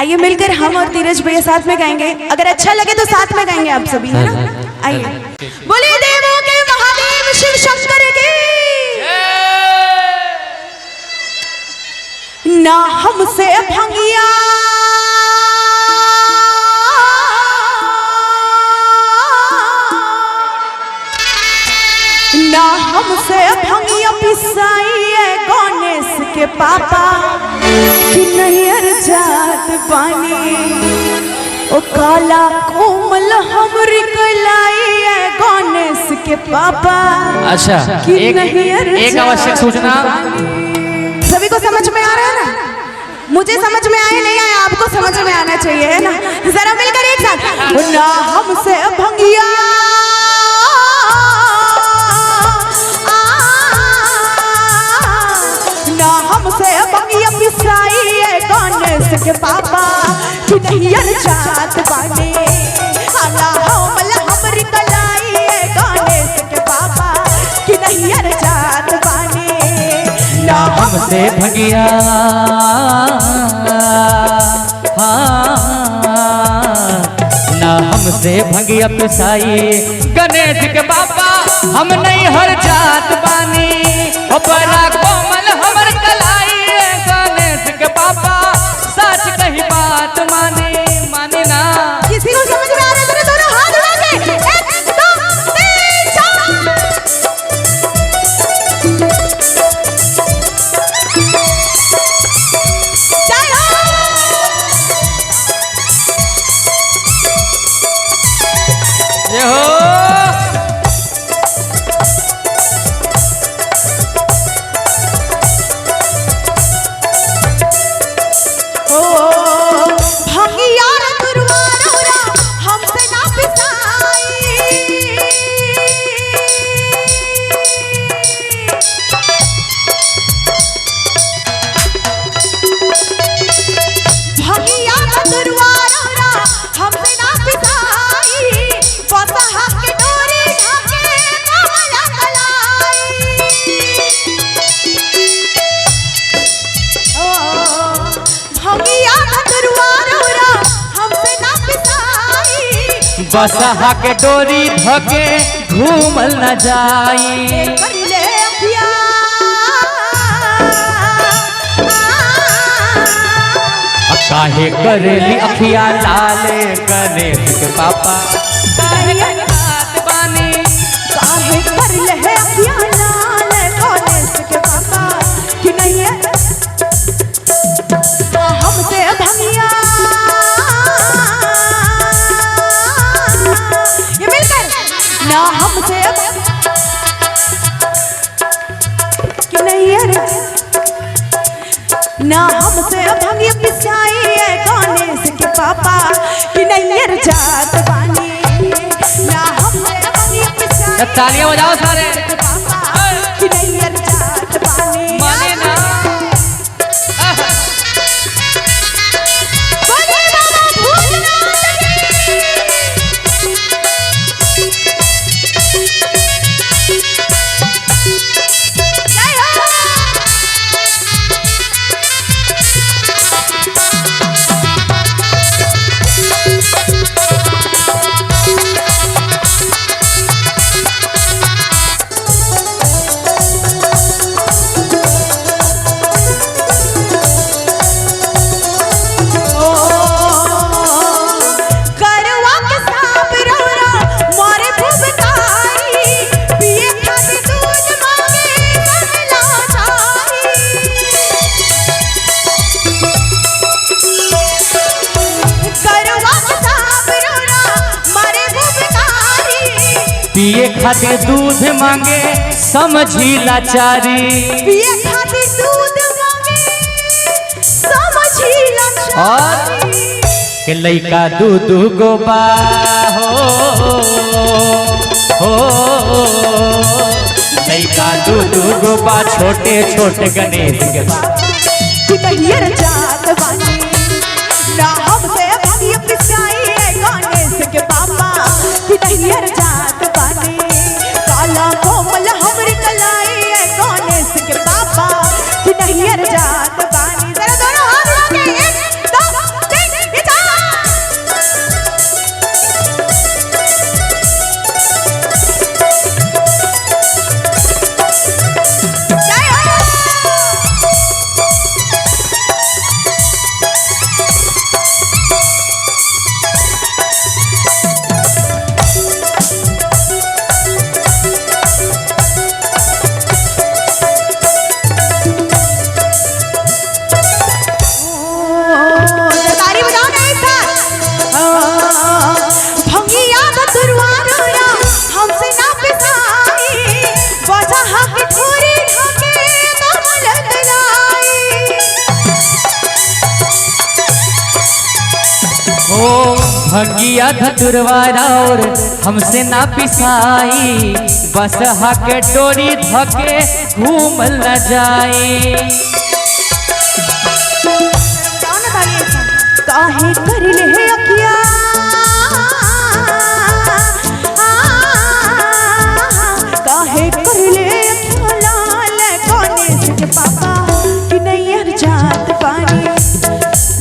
आइए मिलकर हम और धीरज भैया साथ में गाएंगे। अगर अच्छा लगे तो साथ में गाएंगे आप सभी, है ना? आइए। बोले देवों के महादेव शिव शंकर के ना हमसे भंगिया ना हमसे भंगिया पिसाइए गणेश के पापा कि नहीं जात पानी ओ काला कोमल हमरी कलाइए गणेश के पापा। अच्छा, एक आवश्यक सूचना, सभी को समझ में आ रहा है ना? मुझे समझ में आए नहीं आए आपको समझ में आना चाहिए, है ना? जरा मिलकर एक साथ ना हमसे भंगिया ना हमसे भंगिया पिसाइए गणेश के पापा कि नहीं जात बानी काला कोमल हमरी कलाइए गणेश के पापा कि नहीं जात बानी ना हमसे भंगिया ना हमसे भंगिया पिसाई गणेश के बाबा हम नहीं हर जात बानी ओ बड़ा कोमल हमर कलाई गणेश के बाबा सच कही बात माने माने ना। किसी को समझ में आ रहा है मेरे दोनों हाथ उठा के 1 2 3 जय हो। बसहा के डोरी धके घूमल न जाई काहे करेली अखिया लाले गणेश के पापा काहे बात बानी काहे करले अखिया लाल गणेश के पापा कि नहीं है हमसे भंगिया ना हमसे कि नहीं है ना हमसे भंगिया पिसाइए गणेश के पापा कि नहीं है जात बानी ना हमसे भंगिया पिसाइए तालियां बजाओ सारे पापा कि नहीं है जात बानी माने ना। पिए खातिर दूध मांगे समझी लाचारी पिए खातिर दूध मांगे समझी लाचारी के लइका दूध गोबा हो लइका दूध गोबा छोटे छोटे गणेश के कि जात बानी ना हमसे भंगिया पिसाइए गणेश के पापा कि नहीं जात बानी काला कोमल हमरी कलाई गणेश के पापा कि नहीं जात बानी। जरा दोनों हाथ उठा के 1 2 3 ओ भंगिया धतुरवारा और हमसे ना पिसाई, बस हके डोरी धके घूमल न जाए। काहे कर ले अखिया काहे कर ले अखिया लाल गणेश के पापा कि नैयर जात पानी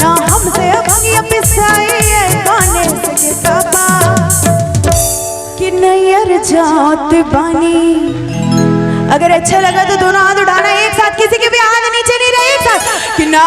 ना हमसे भंगिया पिसाई गणेश के पापा कि नैयर जात बानी। अगर अच्छा लगा तो दोनों हाथ उठाना एक साथ, किसी के भी हाथ नीचे नहीं रहे एक साथ कि ना